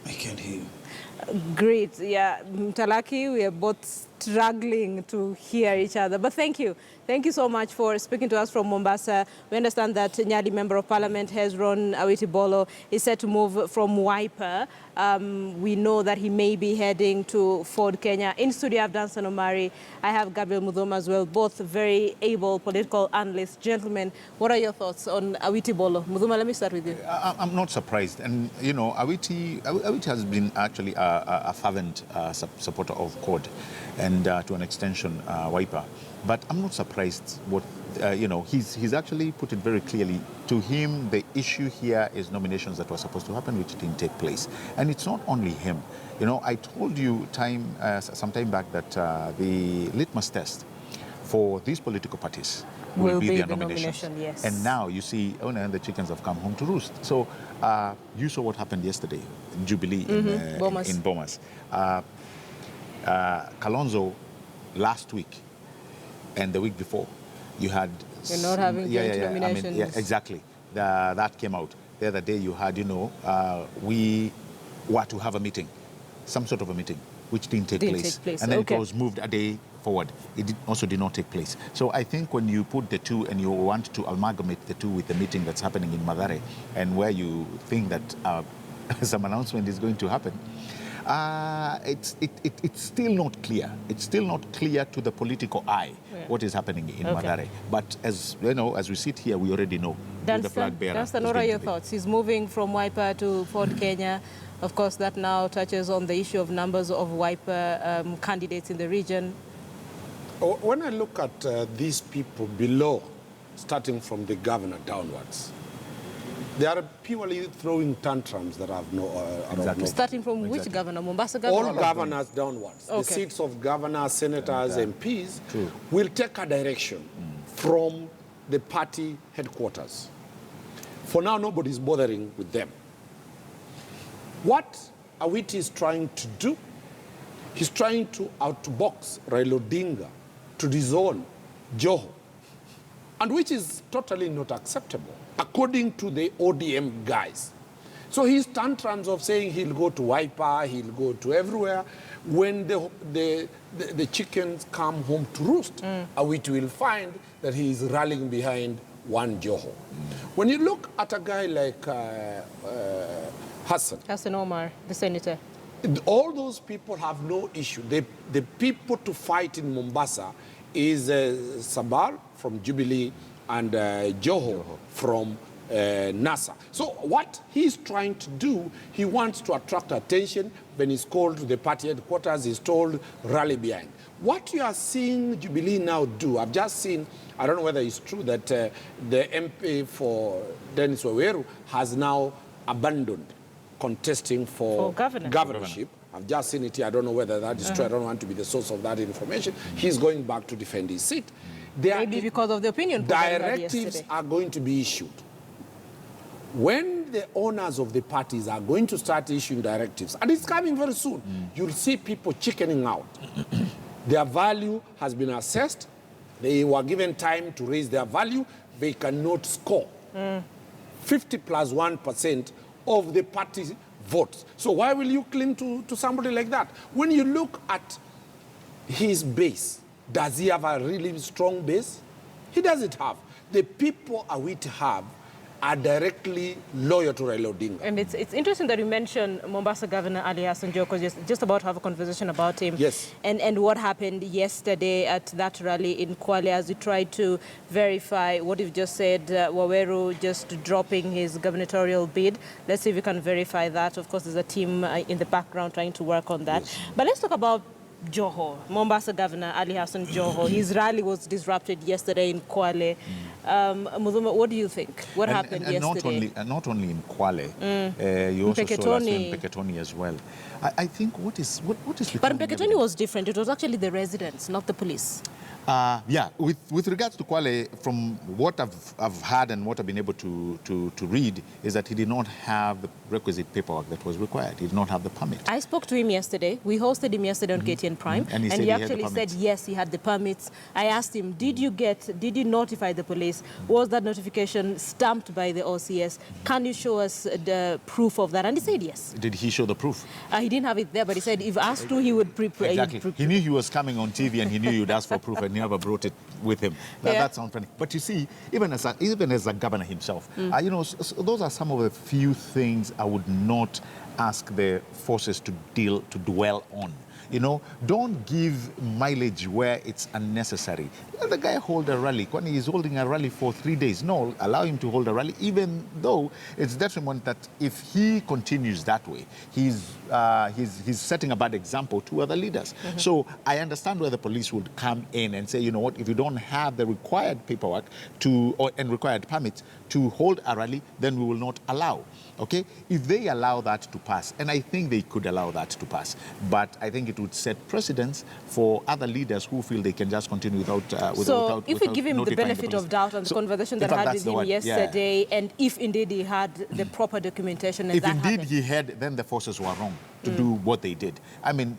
I can't hear you. Great. Yeah, Mtalaki, we are both struggling to hear each other. But thank you. Thank you so much for speaking to us from Mombasa. We understand that Nyali Member of Parliament, Hezron Awiti Bolo, is set to move from Wiper. We know that he may be heading to Ford, Kenya. In studio, I have Danson Omari. I have Gabriel Mudhoma as well, both very able political analysts. Gentlemen, what are your thoughts on Awiti Bolo? Mudhoma, let me start with you. I'm not surprised. And, you know, Awiti has been actually a fervent supporter of CORD and to an extension Wiper. But I'm not surprised what, you know, he's actually put it very clearly. To him, the issue here is nominations that were supposed to happen, which didn't take place. And it's not only him. You know, I told you some time back that the litmus test for these political parties will be their nomination, yes. And now you see, oh no, the chickens have come home to roost. So you saw what happened yesterday in Jubilee in Bomas. Kalonzo last week and the week before, you had... You're not having nominations. I mean, yeah, exactly. That came out. The other day you had, you know, we were to have a meeting, some sort of a meeting, which didn't take place. And then it was moved a day forward. It also did not take place. So I think when you put the two and you want to amalgamate the two with the meeting that's happening in Mathare and where you think that some announcement is going to happen, it's still not clear. It's still not clear to the political eye what is happening in Mathare. But as you know, as we sit here, we already know who the flag bearer is. What are your thoughts? He's moving from Wiper to Ford, Kenya. Of course, that now touches on the issue of numbers of Wiper candidates in the region. When I look at these people below, starting from the governor downwards, they are purely throwing tantrums that have no... Starting from which governor? Mombasa governor? All governors downwards. The seats of governors, senators, MPs will take a direction from the party headquarters. For now, nobody's bothering with them. What Awiti is trying to do, he's trying to outbox Raila Odinga to disown JOHO, and which is totally not acceptable, according to the ODM guys. So his tantrums of saying he'll go to Wiper, he'll go to everywhere, when the chickens come home to roost, Awiti will find that he is rallying behind one JOHO. When you look at a guy like Hassan Omar, the senator, all those people have no issue. The people to fight in Mombasa is Sabar from Jubilee and JOHO from NASA. So what he's trying to do, he wants to attract attention. When he's called to the party headquarters, he's told rally behind. What you are seeing Jubilee now do, I've just seen, I don't know whether it's true that the MP for Dennis Waweru has now abandoned contesting for governorship. I've just seen it here. I don't know whether that is true. I don't want to be the source of that information. He's going back to defend his seat. Maybe because of the opinion poll. Directives are going to be issued. When the owners of the parties are going to start issuing directives, and it's coming very soon, you'll see people chickening out. Their value has been assessed. They were given time to raise their value. They cannot score 50 plus 1% of the party votes. So why will you cling to somebody like that? When you look at his base, does he have a really strong base? He doesn't have. The people Awiti have are directly loyal to Raila Odinga. And it's interesting that you mentioned Mombasa Governor Ali Hassan Joho, because just about to have a conversation about him. Yes. And what happened yesterday at that rally in Kwale as we tried to verify what you've just said, Waweru just dropping his gubernatorial bid. Let's see if we can verify that. Of course, there's a team in the background trying to work on that. Yes. But let's talk about JOHO, Mombasa Governor Ali Hassan Joho. His rally was disrupted yesterday in Kwale. Mudhuma, what do you think? What happened yesterday? Not only in Kwale, you also saw last in Mpeketoni as well. I think what is... But Mpeketoni was different. It was actually the residents, not the police. Yeah, with regards to Kwale, from what I've heard and what I've been able to read, is that he did not have the requisite paperwork that was required. He did not have the permit. I spoke to him yesterday. We hosted him yesterday on KTN Prime, and he actually said yes, he had the permits. I asked him, did you notify the police? Was that notification stamped by the OCS? Can you show us the proof of that? And he said yes. Did he show the proof? He didn't have it there, but he said if asked to, he would prepare. Exactly. He knew he was coming on TV and he knew you'd ask for proof and he never brought it with him. That sounds funny. But you see, even as a governor himself, you know, those are some of the few things I would not ask the forces to dwell on. You know, don't give mileage where it's unnecessary. Let the guy hold a rally. When he's holding a rally for 3 days, no, allow him to hold a rally, even though it's detriment that if he continues that way, he's setting a bad example to other leaders. So I understand where the police would come in and say, you know what, if you don't have the required paperwork and required permits to hold a rally, then we will not allow. Okay? If they allow that to pass, and I think they could allow that to pass, but I think it would set precedents for other leaders who feel they can just continue without So if we give him the benefit of doubt on the conversation that I had with him yesterday, and if indeed he had the proper documentation, and if indeed he had, then the forces were wrong to do what they did. I mean,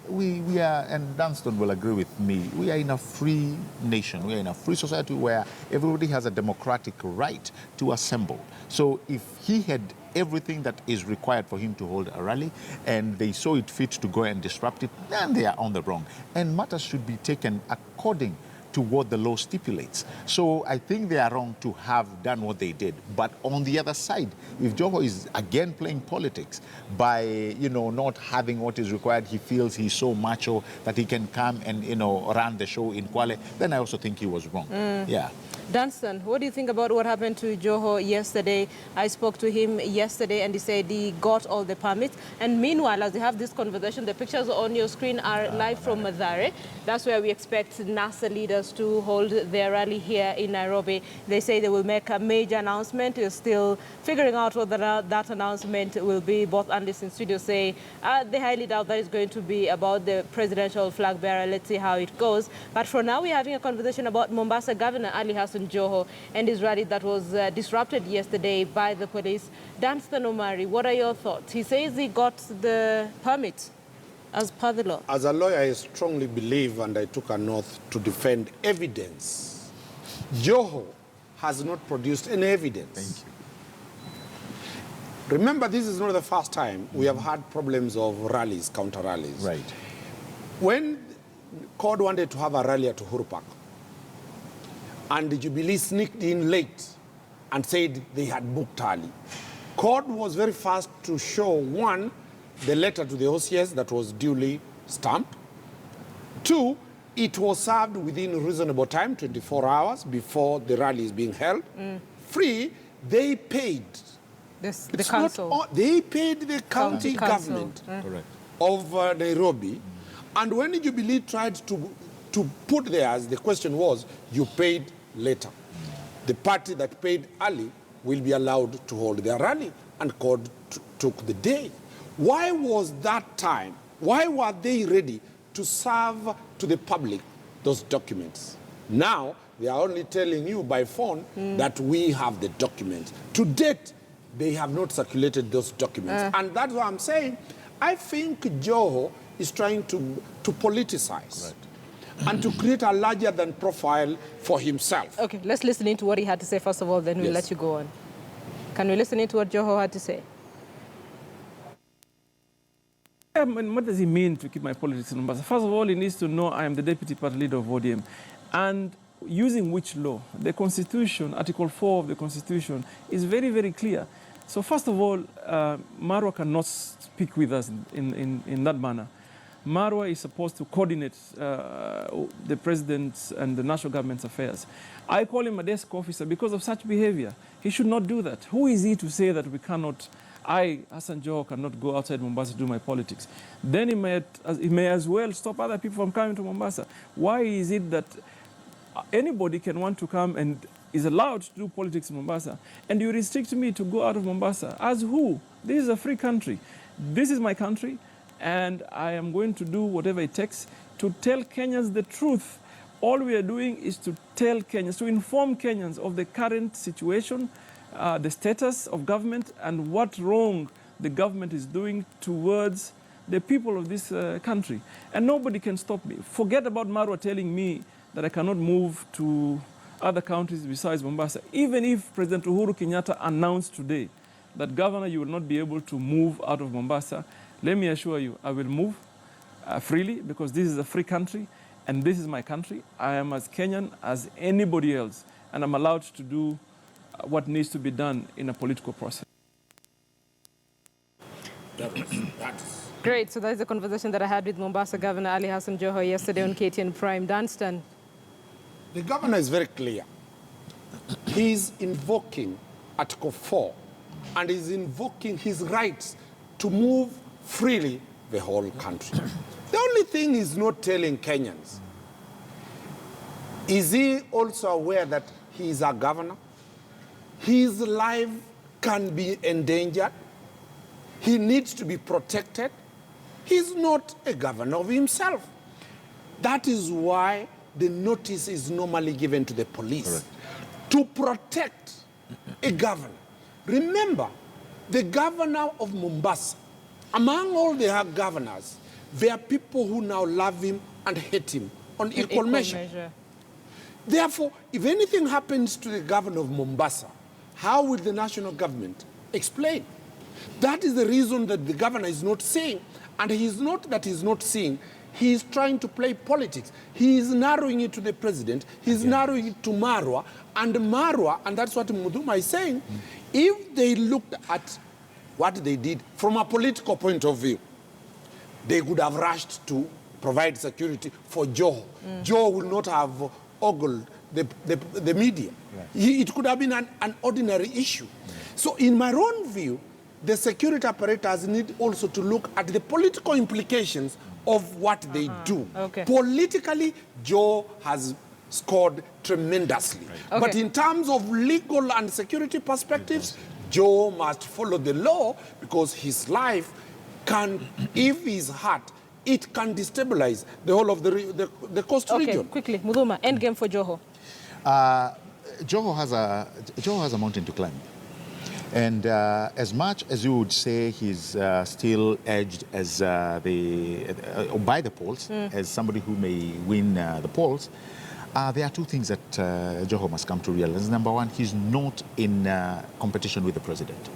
we are, and Dunstan will agree with me, we are in a free nation. We are in a free society where everybody has a democratic right to assemble. So if he had everything that is required for him to hold a rally, and they saw it fit to go and disrupt it, then they are on the wrong. And matters should be taken according to what the law stipulates. So I think they are wrong to have done what they did. But on the other side, if JOHO is again playing politics by, you know, not having what is required, he feels he's so macho that he can come and, you know, run the show in Kwale, then I also think he was wrong. Yeah. Dunstan, what do you think about what happened to JOHO yesterday? I spoke to him yesterday and he said he got all the permits. And meanwhile, as we have this conversation, the pictures on your screen are live from Mathare. That's where we expect NASA leaders to hold their rally here in Nairobi. They say they will make a major announcement. We're still figuring out whether that announcement will be. Both analysts in studio say they highly doubt that it's going to be about the presidential flag bearer. Let's see how it goes. But for now, we're having a conversation about Mombasa Governor Ali Hassan JOHO and his rally that was disrupted yesterday by the police. Dunstan Omari, what are your thoughts? He says he got the permit as per the law. As a lawyer, I strongly believe, and I took an oath to defend evidence. JOHO has not produced any evidence. Thank you. Remember, this is not the first time we have had problems of rallies, counter rallies. Right. When CORD wanted to have a rally at Uhuru Park, and the Jubilee sneaked in late and said they had booked early, CORD was very fast to show, one, the letter to the OCS that was duly stamped. Two, it was served within reasonable time, 24 hours before the rally is being held. Three, they paid. The council. They paid the county government of Nairobi. And when Jubilee tried to put theirs, the question was, you paid later. The party that paid early will be allowed to hold their rally, and CORD took the day. Why was that time? Why were they ready to serve to the public those documents? Now, they are only telling you by phone that we have the documents. To date, they have not circulated those documents. And that's what I'm saying. I think JOHO is trying to politicize. Right. And to create a larger than profile for himself. Okay, let's listen into what he had to say first of all, then we'll let you go on. Can we listen into what JOHO had to say? And what does he mean to keep my politics in Mombasa? First of all, he needs to know I am the deputy party leader of ODM. And using which law? The Constitution, Article 4 of the Constitution, is very, very clear. So first of all, Marwa cannot speak with us in that manner. Marwa is supposed to coordinate the president's and the national government's affairs. I call him a desk officer because of such behavior. He should not do that. Who is he to say that we cannot, Hassan JOHO, cannot go outside Mombasa to do my politics? Then he may as well stop other people from coming to Mombasa. Why is it that anybody can want to come and is allowed to do politics in Mombasa, and you restrict me to go out of Mombasa? As who? This is a free country. This is my country. And I am going to do whatever it takes to tell Kenyans the truth All we are doing is to tell Kenyans, to inform Kenyans of the current situation, the status of government, and what wrong the government is doing towards the people of this country. And nobody can stop me. Forget about Marwa telling me that I cannot move to other countries besides Mombasa. Even if President Uhuru Kenyatta announced today that, Governor, you will not be able to move out of Mombasa, let me assure you, I will move freely, because this is a free country and this is my country. I am as Kenyan as anybody else, and I'm allowed to do what needs to be done in a political process. Great. So that is the conversation that I had with Mombasa Governor Ali Hassan Joho yesterday on KTN Prime. Dunstan. The governor is very clear. He's invoking Article 4 and is invoking his rights to move freely the whole country. The only thing he's not telling Kenyans, is he also aware that he is a governor? His life can be endangered. He needs to be protected. He's not a governor of himself. That is why the notice is normally given to the police. Correct. To protect a governor. Remember, the governor of Mombasa, among all the governors, there are people who now love him and hate him on equal measure. Therefore, if anything happens to the governor of Mombasa, how will the national government explain? That is the reason that the governor is not saying, and he's not that he's not seeing, he is trying to play politics. He is narrowing it to the president, he's narrowing it to Marwa, and that's what Muduma is saying. If they looked at what they did from a political point of view, they would have rushed to provide security for JOHO. JOHO will not have ogled the media. Right. It could have been an ordinary issue. So in my own view, the security apparatus need also to look at the political implications of what they do. Okay. Politically, JOHO has scored tremendously. Right. Okay. But in terms of legal and security perspectives, JOHO must follow the law, because his life can, if he's hurt, it can destabilize the whole of the coast region. Okay, quickly, Muduma, end game for JOHO. JOHO has a mountain to climb. And as much as you would say he's still edged as by the polls, as somebody who may win the polls, there are two things that JOHO must come to realize. Number one, he's not in competition with the president.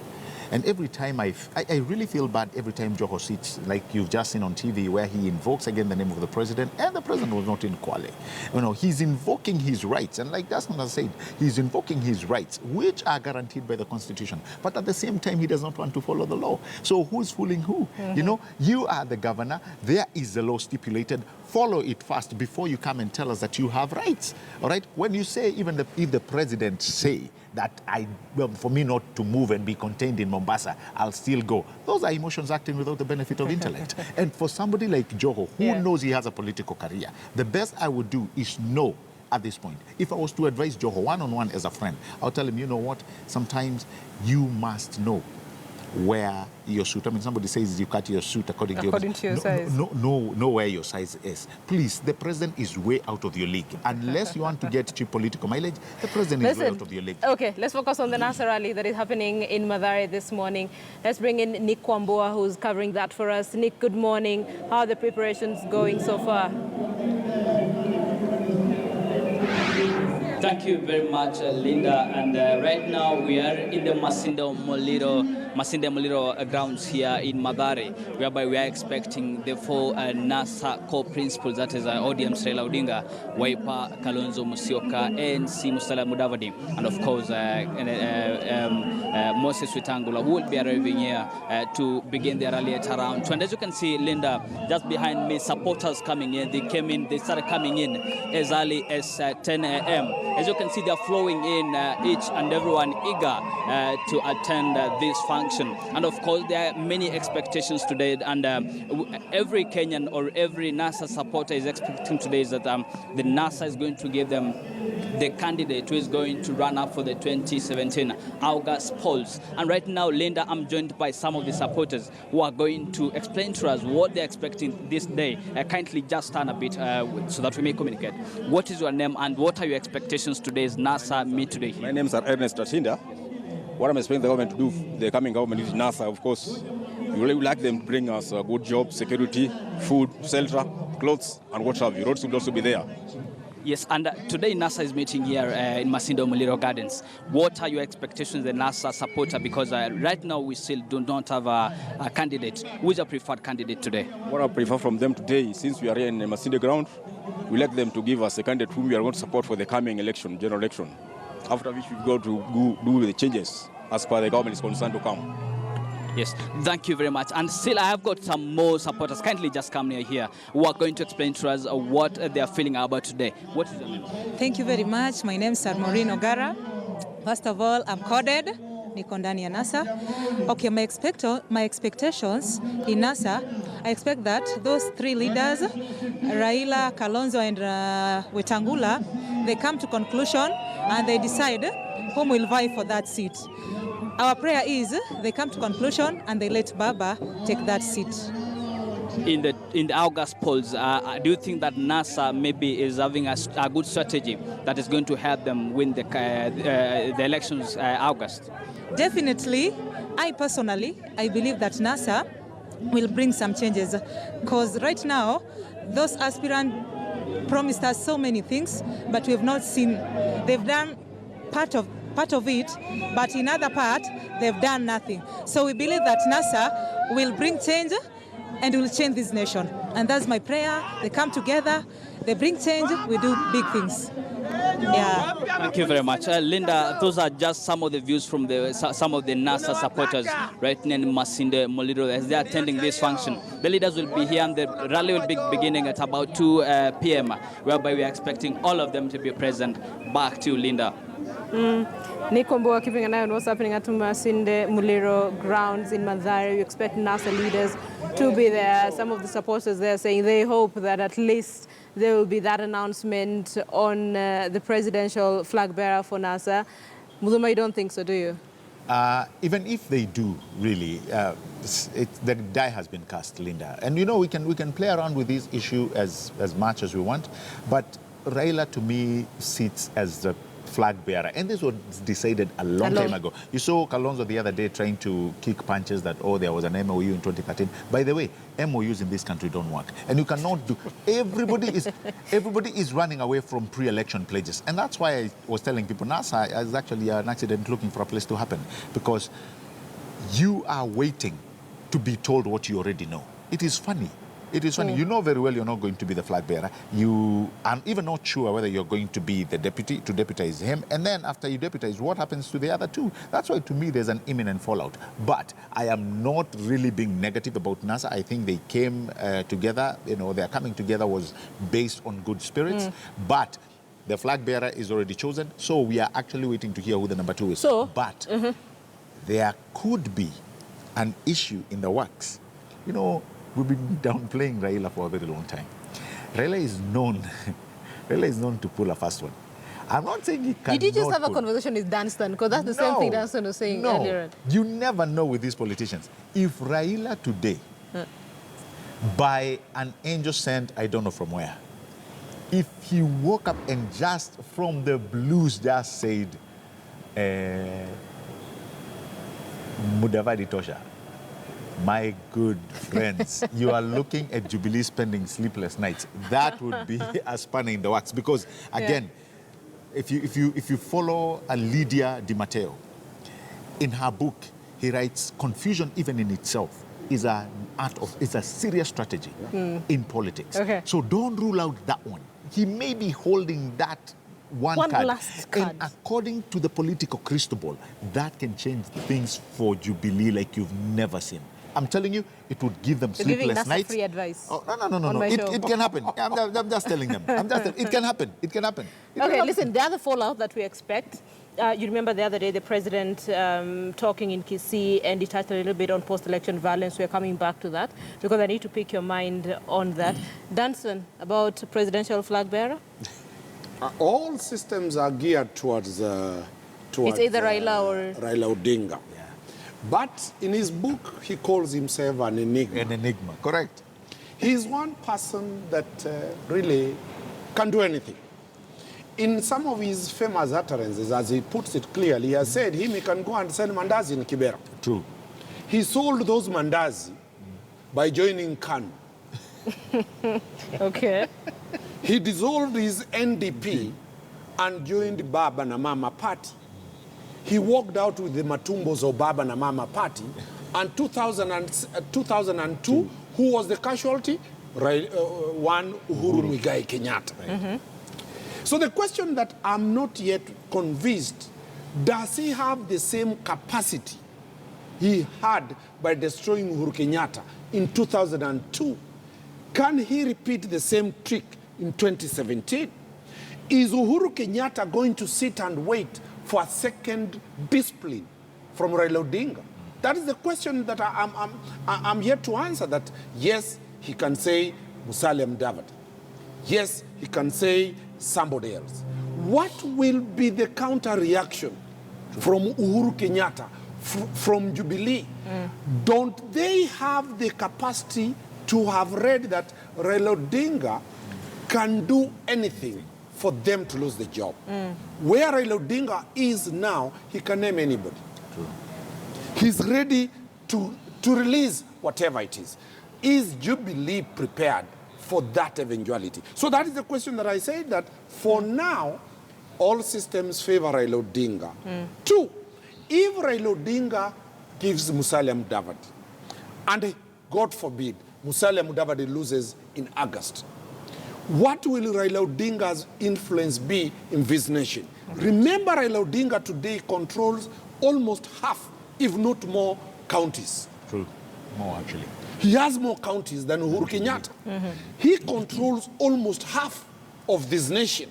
And every time I really feel bad every time JOHO sits, like you've just seen on TV, where he invokes again the name of the president, and the president was not in Kwale. You know, he's invoking his rights, and like Desmond has said, he's invoking his rights, which are guaranteed by the Constitution. But at the same time, he does not want to follow the law. So who's fooling who? You know, you are the governor. There is the law stipulated. Follow it first before you come and tell us that you have rights. All right? When you say, even if the president say that for me not to move and be contained in Mombasa, I'll still go. Those are emotions acting without the benefit of intellect. And for somebody like JOHO, who knows he has a political career, the best I would do is know at this point. If I was to advise JOHO one-on-one as a friend, I'll tell him, you know what, sometimes you must know where your suit, I mean, somebody says you cut your suit according to your size. Know where your size is. Please, the president is way out of your league. Unless you want to get cheap political mileage, the president is way out of your league. Okay, let's focus on the NASA rally that is happening in Mathare this morning. Let's bring in Nick Kwamboa, who's covering that for us. Nick, good morning. How are the preparations going so far? Thank you very much, Linda. And right now we are in the Masinde Muliro grounds here in Mathare, whereby we are expecting the four NASA core principles, that is ODM Raila Odinga, Wiper, Kalonzo Musyoka, ANC Musalia Mudavadi, and of course Moses Wetangula, who will be arriving here to begin their rally at around 20. As you can see, Linda, just behind me, supporters coming in. They started coming in as early as 10 a.m. As you can see, they are flowing in, each and everyone eager to attend this function. And of course, there are many expectations today, and every Kenyan or every NASA supporter is expecting today is that the NASA is going to give them the candidate who is going to run up for the 2017 August polls. And right now, Linda, I'm joined by some of the supporters who are going to explain to us what they're expecting this day. Kindly just stand a bit so that we may communicate. What is your name and what are your expectations today's NASA meet today? My name is Ernest Tashinda. What I'm expecting the government to do, the coming government is NASA, of course. We would like them to bring us a good job, security, food, shelter, clothes, and what have you. Roads will also be there. Yes, and today NASA is meeting here in Masindo Muliro Gardens. What are your expectations as a NASA supporter? Because right now we still do not have a candidate. Who is your preferred candidate today? What I prefer from them today, since we are here in the Masindo ground, we like them to give us a candidate whom we are going to support for the coming election, general election. After which we go to do the changes as per the government is concerned to come. Yes, thank you very much. And still, I have got some more supporters. Kindly just come near here who are going to explain to us what they are feeling about today. What is your name? Thank you very much. My name is Maureen Ogara. First of all, I'm coded. Niko ndani ya NASA. Okay, my expectations in NASA, I expect that those three leaders, Raila, Kalonzo, and Wetangula, they come to conclusion and they decide whom will vie for that seat. Our prayer is they come to conclusion and they let Baba take that seat. In the August polls, do you think that NASA maybe is having a good strategy that is going to help them win the elections August? Definitely. I believe that NASA will bring some changes because right now those aspirants promised us so many things, but we have not seen. They've done part of it, but in other part they've done nothing. So we believe that NASA will bring change and will change this nation. And that's my prayer. They come together, they bring change, we do big things. Yeah. Thank you very much. Linda, those are just some of the views from some of the NASA supporters right now in Masinde Muliro as they are attending this function. The leaders will be here and the rally will be beginning at about 2 p.m. whereby we are expecting all of them to be present. Back to you, Linda. Nikomboa, keeping an eye on what's happening at Masinde Muliro grounds in Mathare. We expect NASA leaders to be there. Some of the supporters there saying they hope that at least there will be that announcement on the presidential flag bearer for NASA. Muduma, you don't think so, do you? Even if they do, really, the die has been cast, Linda. And you know, we can play around with this issue as much as we want, but Raila, to me, sits as the flag bearer. And this was decided a long time ago. You saw Kalonzo the other day trying to kick punches that, oh, there was an MOU in 2013. By the way, MOUs in this country don't work. And you cannot do... Everybody is running away from pre-election pledges. And that's why I was telling people, NASA is actually an accident looking for a place to happen. Because you are waiting to be told what you already know. It is funny. It is funny. You know very well you're not going to be the flag bearer. You are even not sure whether you're going to be the deputy, to deputize him. And then after you deputize, what happens to the other two? That's why, to me, there's an imminent fallout. But I am not really being negative about NASA. I think they came together. You know, their coming together was based on good spirits. But the flag bearer is already chosen. So we are actually waiting to hear who the number 2 is. So, but there could be an issue in the works. You know, we've been downplaying Raila for a very long time. Raila is known to pull a fast one. I'm not saying he can. Did you just have a conversation with Danstan? Because that's the same thing Danstan was saying earlier. You never know with these politicians. If Raila today, by an angel sent, I don't know from where, if he woke up and just from the blues just said, Mudavadi Tosha, my good friends, you are looking at Jubilee spending sleepless nights. That would be a spanner in the works. Because, again, if you follow Lydia Di Matteo, in her book, he writes, confusion even in itself is a serious strategy in politics. Okay. So don't rule out that one. He may be holding that one card. Last card. And according to the political crystal ball, that can change things for Jubilee like you've never seen. I'm telling you, it would give them sleepless nights. Free advice. Oh, no. It can happen. I'm just telling them. It can happen. It can happen. Listen, the other fallout that we expect, you remember the other day the president talking in Kisii, and he touched a little bit on post-election violence. We're coming back to that because I need to pick your mind on that. Danson, about presidential flag bearer? All systems are geared towards it's either Raila or Raila Odinga. Yeah. But in his book, he calls himself an enigma. An enigma, correct. He's one person that really can do anything. In some of his famous utterances, as he puts it clearly, he has said he can go and sell mandazi in Kibera. True. He sold those mandazi by joining KANU. Okay. He dissolved his NDP and joined Baba na Mama party. He walked out with the Matumbos of Baba na Mama party. And 2002, who was the casualty? One Uhuru Muigai Kenyatta. Right. So the question that I'm not yet convinced, does he have the same capacity he had by destroying Uhuru Kenyatta in 2002? Can he repeat the same trick in 2017? Is Uhuru Kenyatta going to sit and wait for a second discipline from Raila Odinga? That is the question that I'm yet to answer. That yes, he can say Musalia Mudavadi. Yes, he can say somebody else. What will be the counter reaction from Uhuru Kenyatta, from Jubilee? Don't they have the capacity to have read that Raila Odinga can do anything for them to lose the job? Where Raila Odinga is now, he can name anybody. True. He's ready to release whatever it is. Is Jubilee prepared for that eventuality? So that is the question that I say, that for now, all systems favor Raila Odinga. Two, if Raila Odinga gives Musalia Mudavadi, and God forbid, Musalia Mudavadi loses in August, what will Raila Odinga's influence be in this nation? Remember, Raila Odinga today controls almost half, if not more, counties. True. More, actually. He has more counties than Uhuru Kenyatta. He controls almost half of this nation.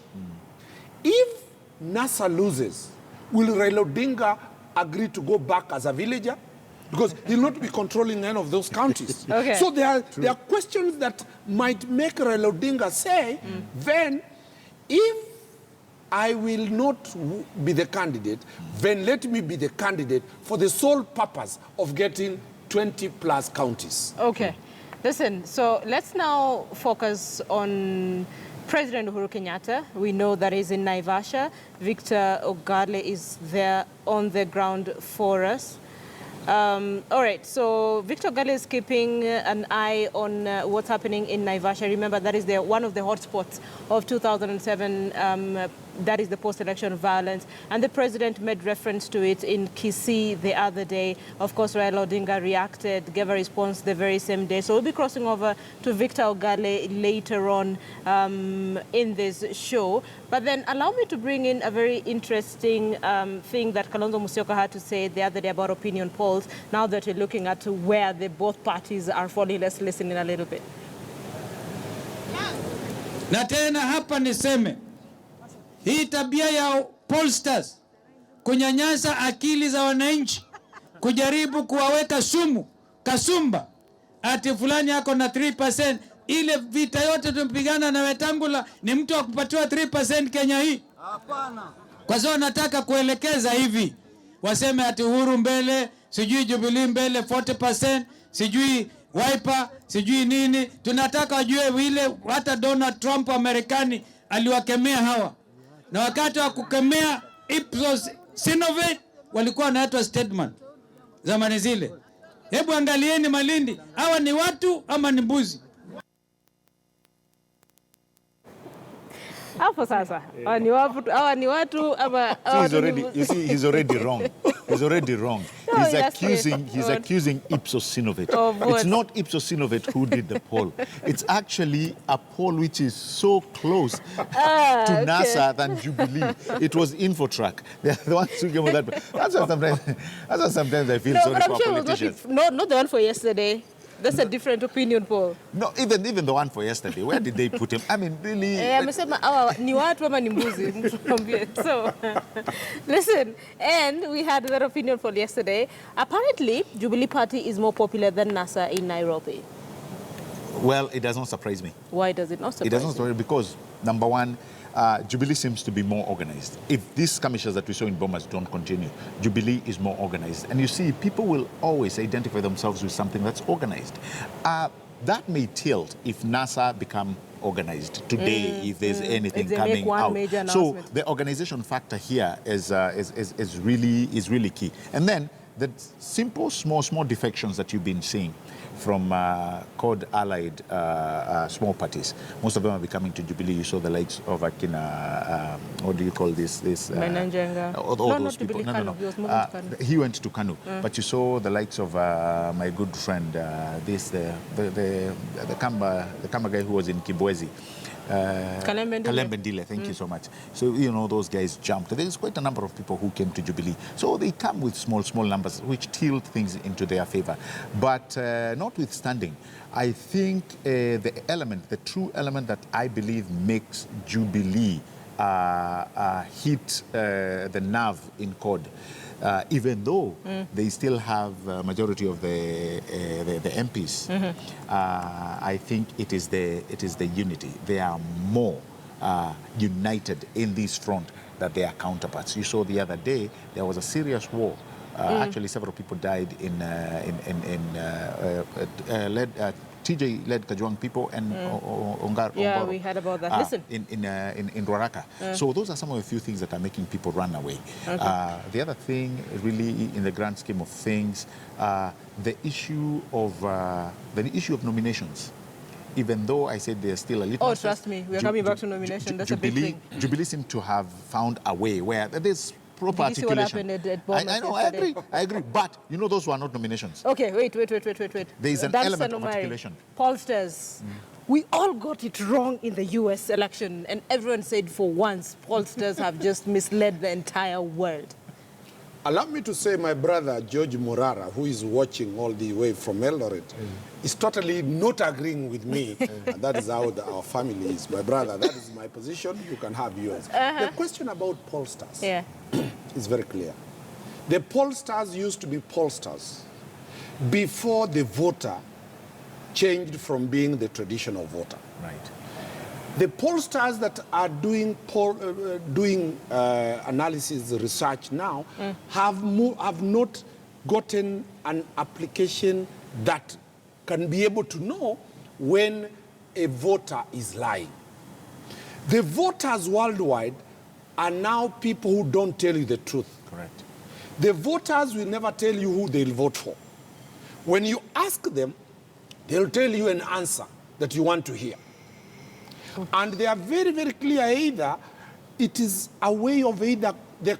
If NASA loses, will Raila Odinga agree to go back as a villager? Because he'll not be controlling any of those counties. Okay. So there are questions that might make Raila Odinga say, then if I will not be the candidate, then let me be the candidate for the sole purpose of getting 20 plus counties. Okay. Listen, so let's now focus on President Uhuru Kenyatta. We know that he's in Naivasha. Victor Ogadle is there on the ground for us. All right, so Victor Ogadle is keeping an eye on what's happening in Naivasha. Remember, that is one of the hotspots of 2007. That is the post-election violence. And the president made reference to it in Kisii the other day. Of course, Raila Odinga reacted, gave a response the very same day. So we'll be crossing over to Victor Ogadle later on in this show. But then allow me to bring in a very interesting thing that Kalonzo Musyoka had to say the other day about opinion polls, now that we're looking at where both parties are falling. Let's listen in a little bit. Na tena hapa niseme, hii tabia ya pollsters kunyanyasa akili za wananchi, kujaribu kuwaweka sumu, kasumba, ati fulani yako na 3%, ile vita yote tumpigana na Wetangula ni mtu wa kupatiwa 3% Kenya hii? Hapana. Kwa sababu nataka kuelekeza hivi, waseme ati Uhuru mbele, sijui Jubilee mbele 40%, sijui Wiper, sijui nini. Tunataka wajue vile hata Donald Trump wa Marekani aliwakemea hawa. Na wakati wa kukemea Ipsos Synovate walikuwa wanaitwa statement zamani zile. Hebu angalieni Malindi, hawa ni watu ama ni mbuzi? Hapo sasa, hawa ni watu ama he's already wrong. He's already wrong. No, he's accusing Ipsos Synovate. It's not Ipsos Synovate who did the poll. It's actually a poll which is so close to NASA than Jubilee. It was Infotrack. They're the ones who came with that. That's why sometimes I feel sorry for politicians. Not the one for yesterday. That's a different opinion poll. No, even the one for yesterday. Where did they put him? I mean, really. Ni watu ama ni mbuzi. So, listen, and we had that opinion poll yesterday. Apparently, Jubilee Party is more popular than NASA in Nairobi. Well, it does not surprise me. Why does it not surprise you? It does not surprise me because, number one, Jubilee seems to be more organized. If these skirmishes that we saw in Bomas don't continue, Jubilee is more organized. And you see, people will always identify themselves with something that's organized. That may tilt if NASA become organized today, if there's anything coming out. So the organization factor here is really key. And then the simple, small defections that you've been seeing from Code-allied small parties, most of them are becoming to Jubilee. You saw the likes of what do you call this? All those people. No. He went to Kanu, but you saw the likes of my good friend, the Kamba guy who was in Kibwezi. Kalembendile, thank you so much. So, you know, those guys jumped. There's quite a number of people who came to Jubilee. So they come with small numbers, which tilt things into their favor. But notwithstanding, I think the true element that I believe makes Jubilee hit the nerve in CORD, even though they still have a majority of the MPs, I think it is the unity. They are more united in this front than their counterparts. You saw the other day there was a serious war. Actually, several people died TJ led Kajuang people and Ongaro. Yeah, we heard about that. Listen. In Ruaraka. So those are some of the few things that are making people run away. Okay. The other thing, really, in the grand scheme of things, the issue of nominations. Even though I said there's still a little... Oh, trust me, we're coming back to nomination. That's a big thing. Jubilee seem to have found a way where there's proper articulation. Did you see what happened at Bomas I know, I agree. But you know those who are not nominations. Okay, wait. There is an element of articulation. Pollsters. We all got it wrong in the US election, and everyone said for once, pollsters have just misled the entire world. Allow me to say my brother, George Morara, who is watching all the way from Eldoret, is totally not agreeing with me. And that is how our family is. My brother, that is my position. You can have yours. The question about pollsters is very clear. The pollsters used to be pollsters before the voter changed from being the traditional voter. Right. The pollsters that are doing analysis research now have not gotten an application that can be able to know when a voter is lying. The voters worldwide are now people who don't tell you the truth. Correct. The voters will never tell you who they'll vote for. When you ask them, they'll tell you an answer that you want to hear. And they are very, very clear. Either it is a way of the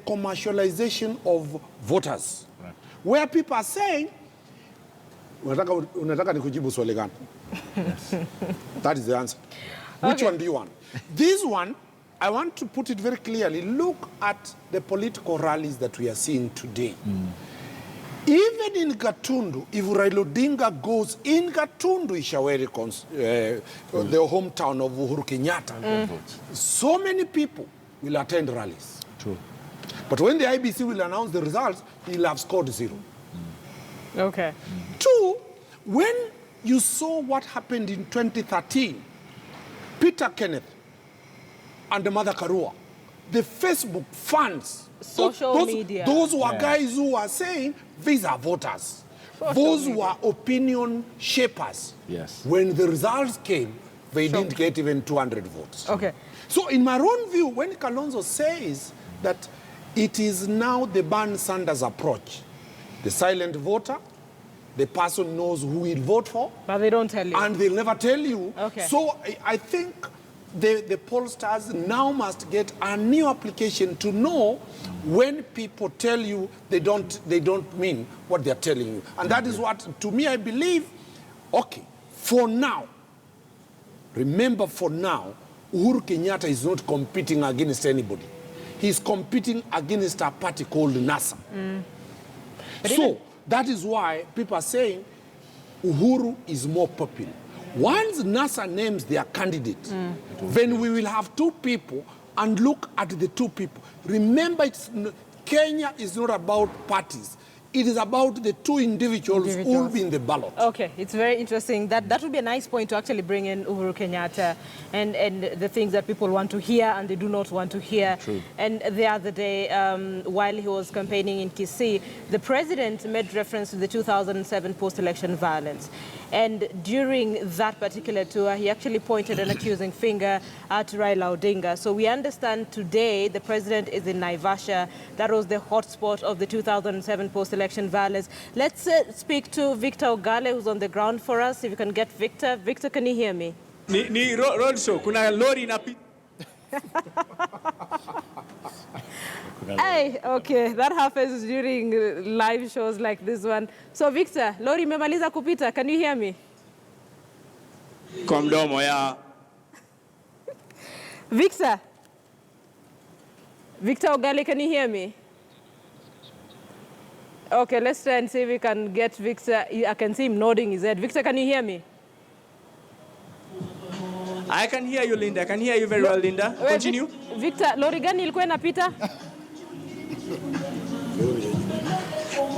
commercialization of voters, right, where people are saying, unataka nikujibu swali gani? That is the answer. Okay. Which one do you want? This one, I want to put it very clearly. Look at the political rallies that we are seeing today. Even in Gatundu, if Raila Odinga goes in Gatundu, Ishaweri, the hometown of Uhuru Kenyatta, so many people will attend rallies. True. But when the IBC will announce the results, he'll have scored 0. Okay. 2, when you saw what happened in 2013, Peter Kenneth and Mother Karua, the Facebook fans, social media. Those were guys who were saying, these are voters. Those were opinion shapers. Yes. When the results came, they didn't get even 200 votes. Okay. So in my own view, when Kalonzo says that it is now the Bernie Sanders approach, the silent voter, the person knows who he'll vote for. But they don't tell you. And they'll never tell you. Okay. So I think the pollsters now must get a new application to know when people tell you they don't mean what they're telling you. And that is what, to me, I believe, okay, for now, remember for now, Uhuru Kenyatta is not competing against anybody. He's competing against a party called NASA. So that is why people are saying Uhuru is more popular. Once NASA names their candidate, then we will have 2 people and look at the 2 people. Remember, Kenya is not about parties. it is about the two individuals who will be in the ballot. Okay, it's very interesting. That would be a nice point to actually bring in Uhuru Kenyatta and the things that people want to hear and they do not want to hear. True. And the other day, while he was campaigning in Kisii, the president made reference to the 2007 post-election violence. And during that particular tour, he actually pointed an accusing finger at Raila Odinga. So we understand today the president is in Naivasha. That was the hotspot of the 2007 post-election violence. Let's speak to Victor Ogale, who's on the ground for us. If you can get Victor. Victor, can you hear me? Ni road show. Kuna lori inapita. Hey, okay, that happens during live shows like this one. So Victor, lori imemaliza kupita. Can you hear me? Kwa mdomo ya. Victor Ogale, can you hear me? Okay, let's try and see if we can get Victor. I can see him nodding his head. Victor, can you hear me? I can hear you, Linda. I can hear you very well, Linda. Continue. Victor, lori gani ilikuwa inapita?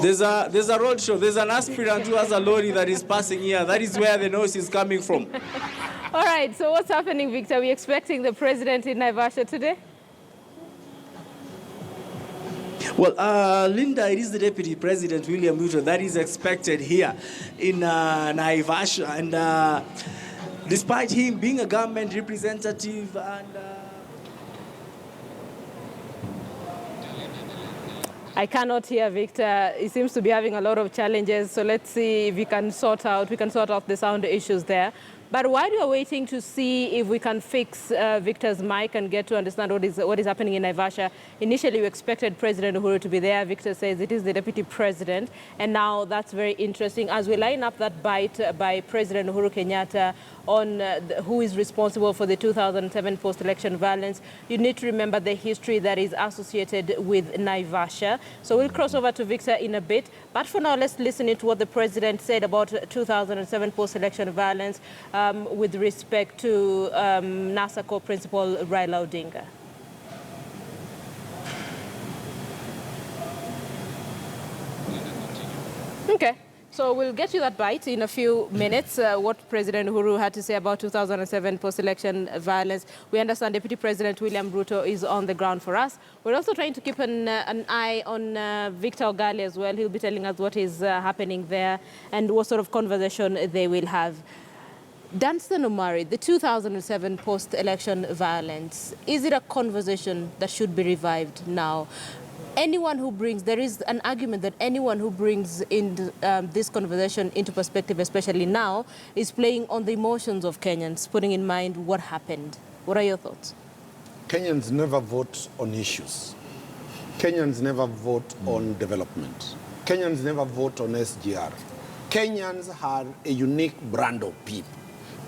There's a road show. There's an aspirant who has a lorry that is passing here. That is where the noise is coming from. All right, so what's happening, Victor? Are we expecting the president in Naivasha today? Well, Linda, it is the Deputy President, William Ruto, that is expected here in Naivasha. And despite him being a government representative and... I cannot hear Victor. He seems to be having a lot of challenges. So let's see if we can sort out the sound issues there. But while we are waiting to see if we can fix Victor's mic and get to understand what is happening in Naivasha, initially we expected President Uhuru to be there. Victor says it is the Deputy President. And now that's very interesting. As we line up that bite by President Uhuru Kenyatta on who is responsible for the 2007 post-election violence, you need to remember the history that is associated with Naivasha. So we'll cross over to Victor in a bit. But for now, let's listen to what the President said about 2007 post-election violence with respect to NASA co-principal Raila Odinga. Okay. So we'll get you that bite in a few minutes, what President Uhuru had to say about 2007 post-election violence. We understand Deputy President William Ruto is on the ground for us. We're also trying to keep an eye on Victor Ogale as well. He'll be telling us what is happening there and what sort of conversation they will have. Danstan Omari, the 2007 post-election violence, is it a conversation that should be revived now? There is an argument that anyone who brings in this conversation into perspective, especially now, is playing on the emotions of Kenyans, putting in mind what happened. What are your thoughts? Kenyans never vote on issues. Kenyans never vote on development. Kenyans never vote on SGR. Kenyans are a unique brand of people.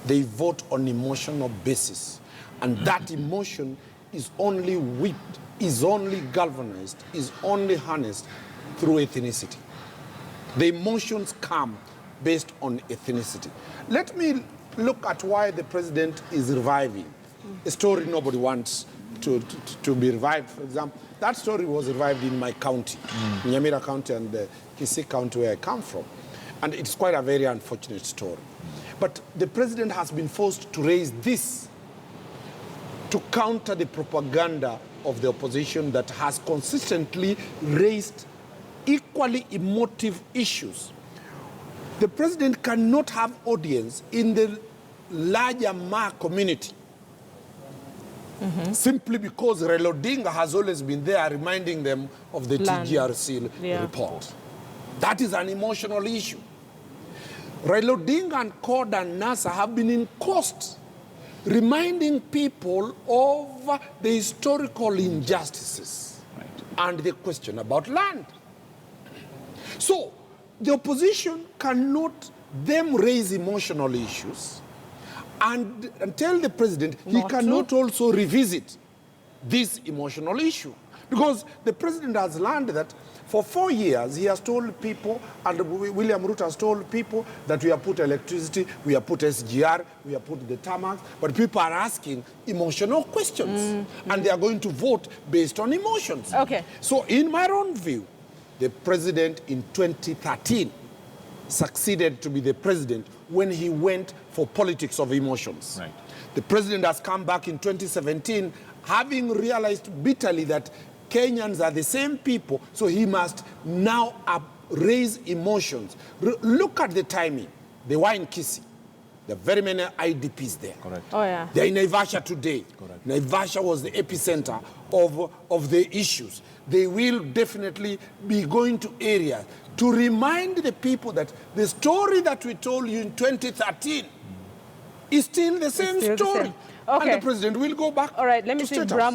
They vote on emotional basis. And that emotion is only whipped, is only galvanized, is only harnessed through ethnicity. The emotions come based on ethnicity. Let me look at why the president is reviving a story nobody wants to be revived. For example, that story was revived in my county, Nyamira County and Kisii County, where I come from. And it's quite a very unfortunate story. But the president has been forced to raise this to counter the propaganda of the opposition that has consistently raised equally emotive issues. The president cannot have audience in the larger Ma community simply because Raila Odinga has always been there reminding them of the TGRC report. That is an emotional issue. Raila Odinga and CORD and NASA have been in court reminding people of the historical injustices and the question about land. So the opposition cannot then raise emotional issues and tell the president he cannot also revisit this emotional issue. Because the president has learned that for 4 years he has told people, and William Ruto has told people, that we have put electricity, we have put SGR, we have put the tarmacs, but people are asking emotional questions, and they are going to vote based on emotions. Okay. So in my own view, the president in 2013 succeeded to be the president when he went for politics of emotions. Right. The president has come back in 2017 having realized bitterly that Kenyans are the same people, so he must now raise emotions. Look at the timing. They were in Kisii. There are very many IDPs there. Correct. Oh, yeah. They're in Naivasha today. Correct. Naivasha was the epicenter of the issues. They will definitely be going to areas to remind the people that the story that we told you in 2013 is still the same story. Okay. And the president will go back. All right, let me to see State House. Bram